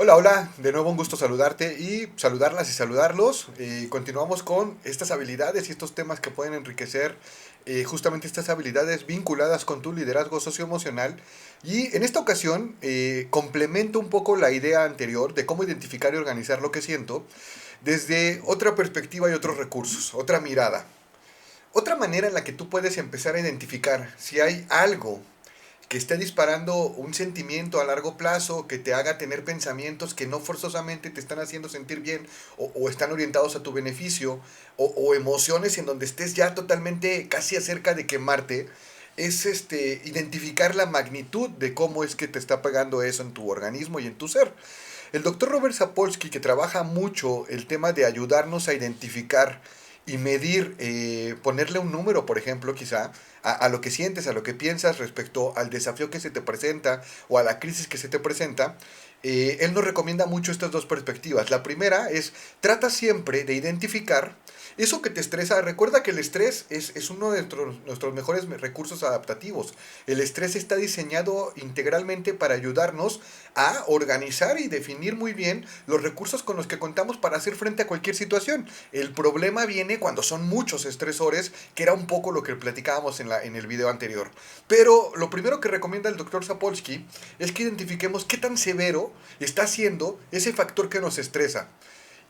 Hola, hola, de nuevo un gusto saludarte y saludarlas y saludarlos. Continuamos con estas habilidades y estos temas que pueden enriquecer justamente estas habilidades vinculadas con tu liderazgo socioemocional. Y en esta ocasión complemento un poco la idea anterior de cómo identificar y organizar lo que siento desde otra perspectiva y otros recursos, otra mirada. Otra manera en la que tú puedes empezar a identificar si hay algo que esté disparando un sentimiento a largo plazo, que te haga tener pensamientos que no forzosamente te están haciendo sentir bien o están orientados a tu beneficio, o emociones en donde estés ya totalmente casi acerca de quemarte, es identificar la magnitud de cómo es que te está pegando eso en tu organismo y en tu ser. El doctor Robert Sapolsky, que trabaja mucho el tema de ayudarnos a identificar y medir, ponerle un número, por ejemplo, quizá, a lo que sientes, a lo que piensas respecto al desafío que se te presenta o a la crisis que se te presenta, él nos recomienda mucho estas dos perspectivas. La primera es, trata siempre de identificar eso que te estresa. Recuerda que el estrés es uno de nuestros mejores recursos adaptativos. El estrés está diseñado integralmente para ayudarnos a organizar y definir muy bien los recursos con los que contamos para hacer frente a cualquier situación. El problema viene cuando son muchos estresores, que era un poco lo que platicábamos en el video anterior. Pero lo primero que recomienda el doctor Sapolsky es que identifiquemos qué tan severo está siendo ese factor que nos estresa.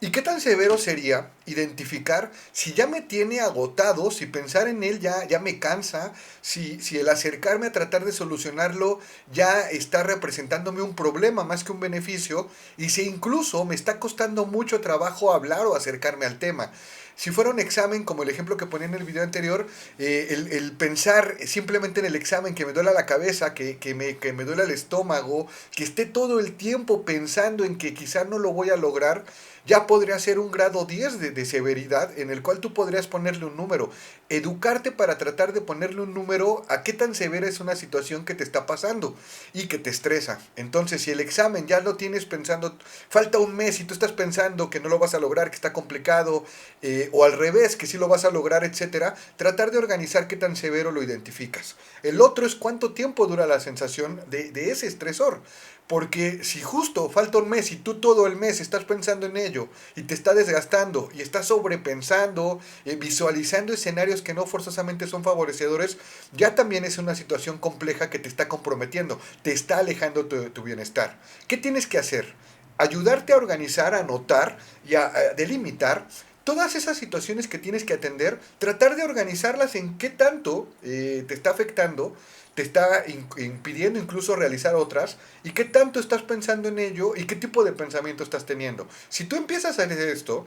¿Y qué tan severo sería identificar si ya me tiene agotado, si pensar en él ya me cansa, si el acercarme a tratar de solucionarlo ya está representándome un problema más que un beneficio, y si incluso me está costando mucho trabajo hablar o acercarme al tema? Si fuera un examen, como el ejemplo que ponía en el video anterior, el pensar simplemente en el examen, que me duela la cabeza, que me duela el estómago, que esté todo el tiempo pensando en que quizá no lo voy a lograr, ya podría ser un grado 10 de severidad en el cual tú podrías ponerle un número. Educarte para tratar de ponerle un número a qué tan severa es una situación que te está pasando y que te estresa. Entonces, si el examen ya lo tienes pensando, falta un mes y tú estás pensando que no lo vas a lograr, que está complicado, o al revés, que sí lo vas a lograr, etcétera, tratar de organizar qué tan severo lo identificas. El otro es cuánto tiempo dura la sensación de ese estresor. Porque si justo falta un mes y tú todo el mes estás pensando en ello y te está desgastando y estás sobrepensando, visualizando escenarios que no forzosamente son favorecedores, ya también es una situación compleja que te está comprometiendo, te está alejando tu bienestar. ¿Qué tienes que hacer? Ayudarte a organizar, a anotar y a delimitar todas esas situaciones que tienes que atender, tratar de organizarlas en qué tanto te está afectando, te está impidiendo incluso realizar otras, y qué tanto estás pensando en ello y qué tipo de pensamiento estás teniendo. Si tú empiezas a hacer esto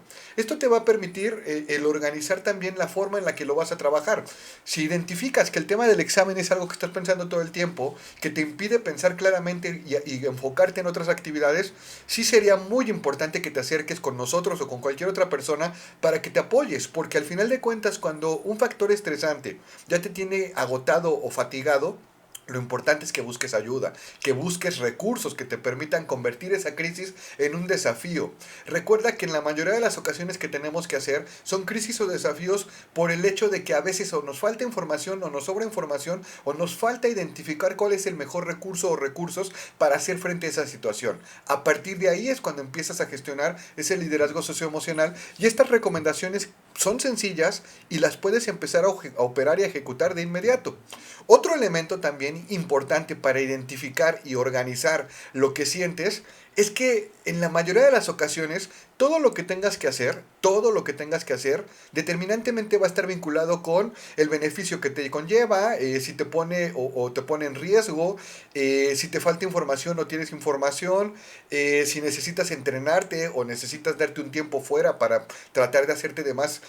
te va a permitir el organizar también la forma en la que lo vas a trabajar. Si identificas que el tema del examen es algo que estás pensando todo el tiempo, que te impide pensar claramente y enfocarte en otras actividades, sí sería muy importante que te acerques con nosotros o con cualquier otra persona para que te apoyes, porque al final de cuentas, cuando un factor estresante ya te tiene agotado o fatigado, lo importante es que busques ayuda, que busques recursos que te permitan convertir esa crisis en un desafío. Recuerda que en la mayoría de las ocasiones que tenemos que hacer son crisis o desafíos por el hecho de que a veces o nos falta información o nos sobra información o nos falta identificar cuál es el mejor recurso o recursos para hacer frente a esa situación. A partir de ahí es cuando empiezas a gestionar ese liderazgo socioemocional, y estas recomendaciones son sencillas y las puedes empezar a operar y a ejecutar de inmediato. Otro elemento también importante para identificar y organizar lo que sientes es que en la mayoría de las ocasiones todo lo que tengas que hacer, determinantemente va a estar vinculado con el beneficio que te conlleva, si te pone o te pone en riesgo, si te falta información o tienes información, si necesitas entrenarte o necesitas darte un tiempo fuera para tratar de hacerte de más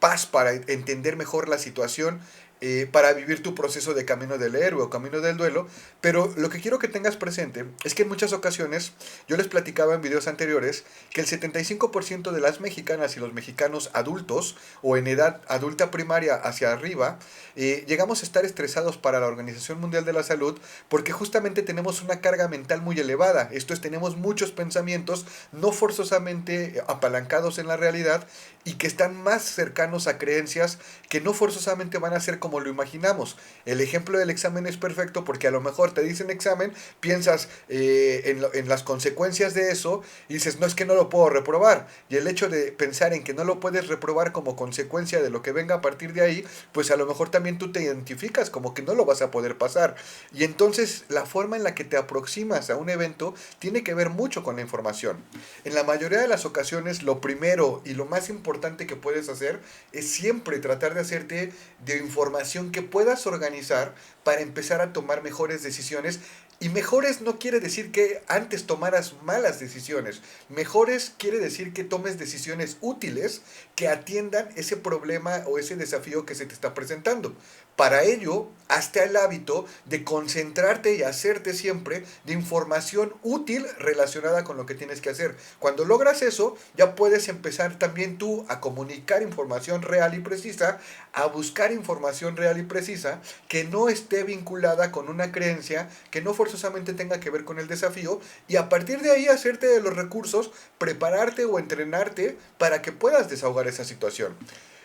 paz para entender mejor la situación, para vivir tu proceso de camino del héroe o camino del duelo. Pero lo que quiero que tengas presente es que en muchas ocasiones, yo les platicaba en videos anteriores, que el 75% de las mexicanas y los mexicanos adultos o en edad adulta primaria hacia arriba, llegamos a estar estresados para la Organización Mundial de la Salud porque justamente tenemos una carga mental muy elevada. Esto es, tenemos muchos pensamientos no forzosamente apalancados en la realidad y que están más cercanos a creencias que no forzosamente van a ser como lo imaginamos. El ejemplo del examen es perfecto porque a lo mejor te dicen examen, piensas en las consecuencias de eso y dices, no, es que no lo puedo reprobar. Y el hecho de pensar en que no lo puedes reprobar como consecuencia de lo que venga a partir de ahí, pues a lo mejor también tú te identificas como que no lo vas a poder pasar. Y entonces la forma en la que te aproximas a un evento tiene que ver mucho con la información. En la mayoría de las ocasiones, lo primero y lo más importante que puedes hacer es siempre tratar de hacerte de información que puedas organizar para empezar a tomar mejores decisiones. Y mejores no quiere decir que antes tomaras malas decisiones. Mejores quiere decir que tomes decisiones útiles que atiendan ese problema o ese desafío que se te está presentando. Para ello, hazte el hábito de concentrarte y hacerte siempre de información útil relacionada con lo que tienes que hacer. Cuando logras eso, ya puedes empezar también tú a comunicar información real y precisa, a buscar información real y precisa que no esté vinculada con una creencia, que no forzosamente tenga que ver con el desafío, y a partir de ahí hacerte de los recursos, prepararte o entrenarte para que puedas desahogar esa situación.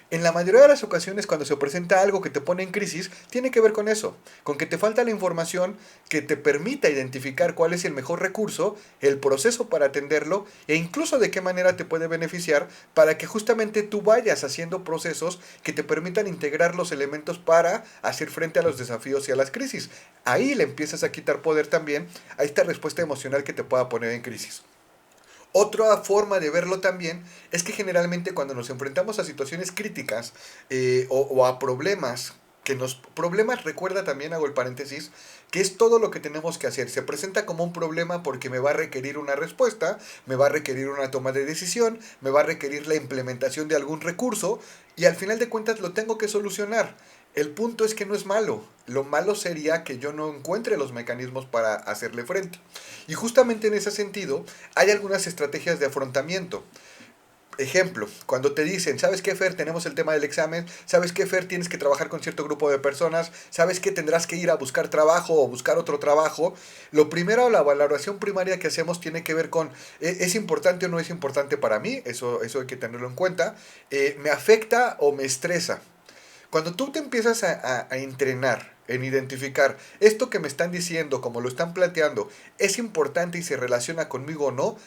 En la mayoría de las ocasiones cuando se presenta algo que te pone en crisis, tiene que ver con eso, con que te falta la información que te permita identificar cuál es el mejor recurso, el proceso para atenderlo e incluso de qué manera te puede beneficiar para que justamente tú vayas haciendo procesos que te permitan integrar los elementos para hacer frente a los desafíos y a las crisis. Ahí le empiezas a quitar poder también a esta respuesta emocional que te pueda poner en crisis. Otra forma de verlo también es que generalmente cuando nos enfrentamos a situaciones críticas o a problemas, problemas, recuerda también, hago el paréntesis, que es todo lo que tenemos que hacer. Se presenta como un problema porque me va a requerir una respuesta, me va a requerir una toma de decisión, me va a requerir la implementación de algún recurso y al final de cuentas lo tengo que solucionar. El punto es que no es malo. Lo malo sería que yo no encuentre los mecanismos para hacerle frente. Y justamente en ese sentido hay algunas estrategias de afrontamiento. Ejemplo, cuando te dicen, ¿sabes qué, Fer? Tenemos el tema del examen. ¿Sabes qué, Fer? Tienes que trabajar con cierto grupo de personas. ¿Sabes qué? Tendrás que ir a buscar trabajo o buscar otro trabajo. Lo primero, la valoración primaria que hacemos tiene que ver con, ¿es importante o no es importante para mí? Eso hay que tenerlo en cuenta. ¿Me afecta o me estresa? Cuando tú te empiezas a entrenar en identificar esto que me están diciendo, como lo están planteando, es importante y se relaciona conmigo o no,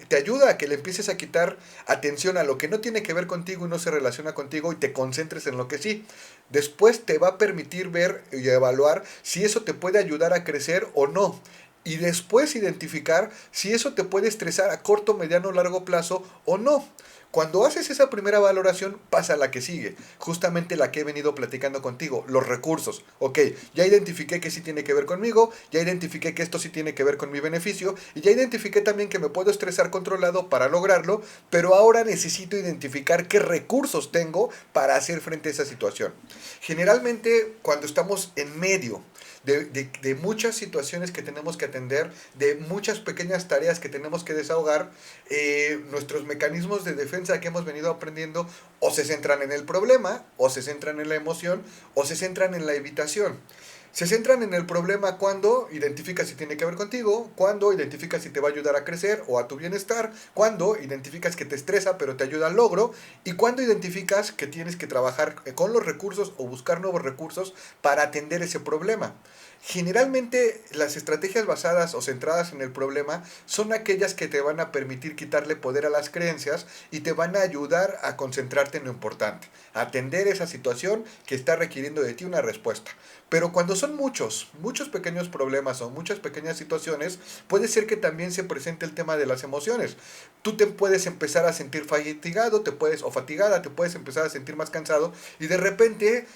te ayuda a que le empieces a quitar atención a lo que no tiene que ver contigo y no se relaciona contigo y te concentres en lo que sí. Después te va a permitir ver y evaluar si eso te puede ayudar a crecer o no. Y después identificar si eso te puede estresar a corto, mediano o largo plazo o no. Cuando haces esa primera valoración, pasa a la que sigue, justamente la que he venido platicando contigo, los recursos. Ok, ya identifiqué que sí tiene que ver conmigo, ya identifiqué que esto sí tiene que ver con mi beneficio, y ya identifiqué también que me puedo estresar controlado para lograrlo, pero ahora necesito identificar qué recursos tengo para hacer frente a esa situación. Generalmente, cuando estamos en medio de muchas situaciones que tenemos que atender, de muchas pequeñas tareas que tenemos que desahogar, nuestros mecanismos de defensa que hemos venido aprendiendo o se centran en el problema, o se centran en la emoción, o se centran en la evitación. Se centran en el problema cuando identificas si tiene que ver contigo, cuando identificas si te va a ayudar a crecer o a tu bienestar, cuando identificas que te estresa pero te ayuda al logro y cuando identificas que tienes que trabajar con los recursos o buscar nuevos recursos para atender ese problema. Generalmente las estrategias basadas o centradas en el problema son aquellas que te van a permitir quitarle poder a las creencias y te van a ayudar a concentrarte en lo importante, a atender esa situación que está requiriendo de ti una respuesta. Pero cuando son muchos pequeños problemas o muchas pequeñas situaciones, puede ser que también se presente el tema de las emociones. Tú te puedes empezar a sentir fatigado, o fatigada, te puedes empezar a sentir más cansado y de repente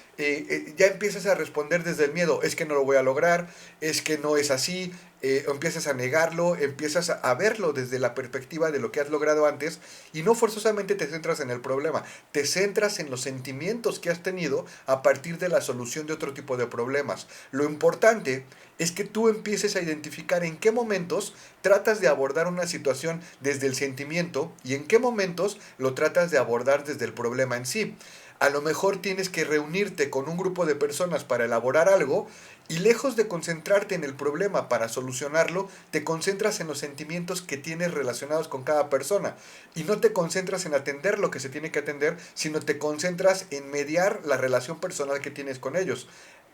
ya empiezas a responder desde el miedo, es que no lo voy a lograr, es que no es así, o empiezas a negarlo, empiezas a verlo desde la perspectiva de lo que has logrado antes y no forzosamente te centras en el problema, te centras en los sentimientos que has tenido a partir de la solución de otro tipo de problemas. Lo importante es que tú empieces a identificar en qué momentos tratas de abordar una situación desde el sentimiento y en qué momentos lo tratas de abordar desde el problema en sí. A lo mejor tienes que reunirte con un grupo de personas para elaborar algo y lejos de concentrarte en el problema para solucionarlo, te concentras en los sentimientos que tienes relacionados con cada persona y no te concentras en atender lo que se tiene que atender, sino te concentras en mediar la relación personal que tienes con ellos.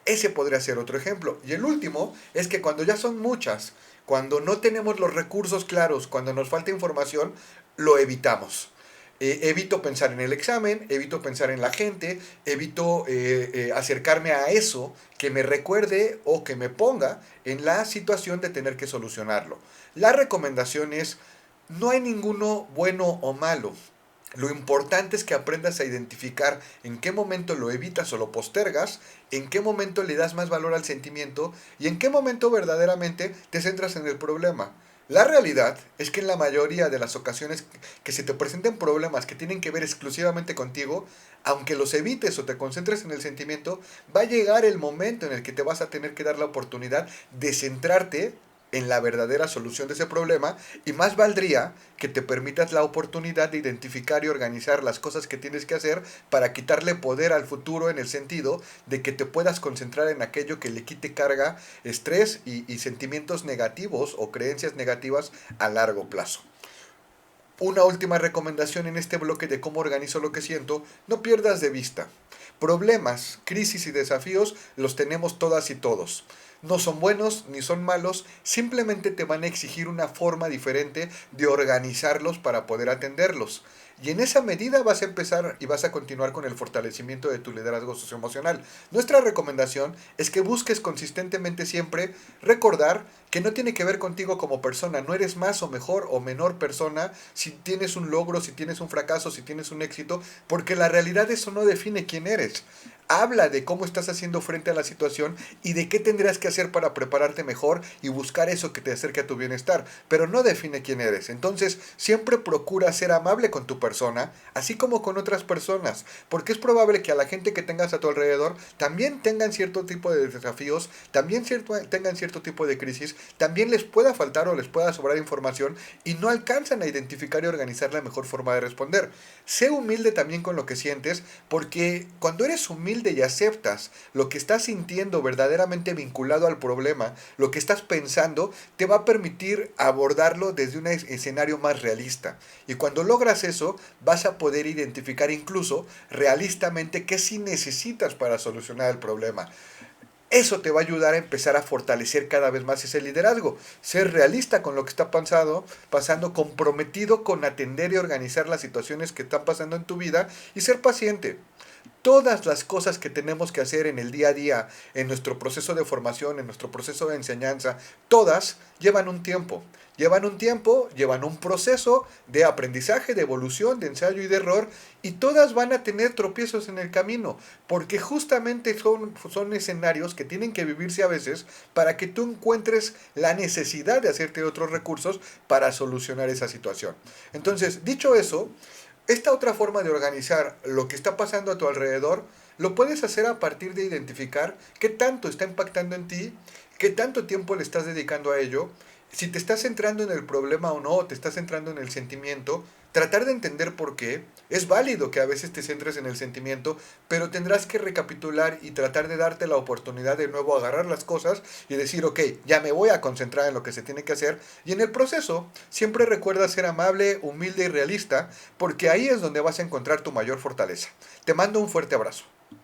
Ese podría ser otro ejemplo. Y el último es que cuando ya son muchas, cuando no tenemos los recursos claros, cuando nos falta información, lo evitamos. Evito pensar en el examen, evito pensar en la gente, evito acercarme a eso que me recuerde o que me ponga en la situación de tener que solucionarlo. La recomendación es, no hay ninguno bueno o malo. Lo importante es que aprendas a identificar en qué momento lo evitas o lo postergas, en qué momento le das más valor al sentimiento y en qué momento verdaderamente te centras en el problema. La realidad es que en la mayoría de las ocasiones que se te presenten problemas que tienen que ver exclusivamente contigo, aunque los evites o te concentres en el sentimiento, va a llegar el momento en el que te vas a tener que dar la oportunidad de centrarte en la verdadera solución de ese problema y más valdría que te permitas la oportunidad de identificar y organizar las cosas que tienes que hacer para quitarle poder al futuro en el sentido de que te puedas concentrar en aquello que le quite carga, estrés y sentimientos negativos o creencias negativas a largo plazo. Una última recomendación en este bloque de cómo organizo lo que siento, no pierdas de vista. Problemas, crisis y desafíos los tenemos todas y todos. No son buenos ni son malos, simplemente te van a exigir una forma diferente de organizarlos para poder atenderlos. Y en esa medida vas a empezar y vas a continuar con el fortalecimiento de tu liderazgo socioemocional. Nuestra recomendación es que busques consistentemente siempre recordar que no tiene que ver contigo como persona, no eres más o mejor o menor persona si tienes un logro, si tienes un fracaso, si tienes un éxito, porque la realidad eso no define quién eres. Habla de cómo estás haciendo frente a la situación y de qué tendrás que hacer para prepararte mejor y buscar eso que te acerque a tu bienestar, pero no define quién eres. Entonces, siempre procura ser amable con tu persona, así como con otras personas, porque es probable que a la gente que tengas a tu alrededor también tengan cierto tipo de desafíos, también tengan cierto tipo de crisis, también les pueda faltar o les pueda sobrar información y no alcanzan a identificar y organizar la mejor forma de responder. Sé humilde también con lo que sientes, porque cuando eres humilde y aceptas lo que estás sintiendo verdaderamente vinculado al problema, lo que estás pensando, te va a permitir abordarlo desde un escenario más realista. Y cuando logras eso, vas a poder identificar incluso realistamente qué sí necesitas para solucionar el problema. Eso te va a ayudar a empezar a fortalecer cada vez más ese liderazgo. Ser realista con lo que está pasando, comprometido con atender y organizar las situaciones que están pasando en tu vida y ser paciente. Todas las cosas que tenemos que hacer en el día a día, en nuestro proceso de formación, en nuestro proceso de enseñanza, todas llevan un tiempo. Llevan un proceso de aprendizaje, de evolución, de ensayo y de error, y todas van a tener tropiezos en el camino, porque justamente son escenarios que tienen que vivirse a veces para que tú encuentres la necesidad de hacerte otros recursos para solucionar esa situación. Entonces, dicho eso, esta otra forma de organizar lo que está pasando a tu alrededor, lo puedes hacer a partir de identificar qué tanto está impactando en ti, qué tanto tiempo le estás dedicando a ello, si te estás centrando en el problema o no, o te estás centrando en el sentimiento, tratar de entender por qué. Es válido que a veces te centres en el sentimiento, pero tendrás que recapitular y tratar de darte la oportunidad de nuevo agarrar las cosas y decir, ok, ya me voy a concentrar en lo que se tiene que hacer. Y en el proceso, siempre recuerda ser amable, humilde y realista, porque ahí es donde vas a encontrar tu mayor fortaleza. Te mando un fuerte abrazo.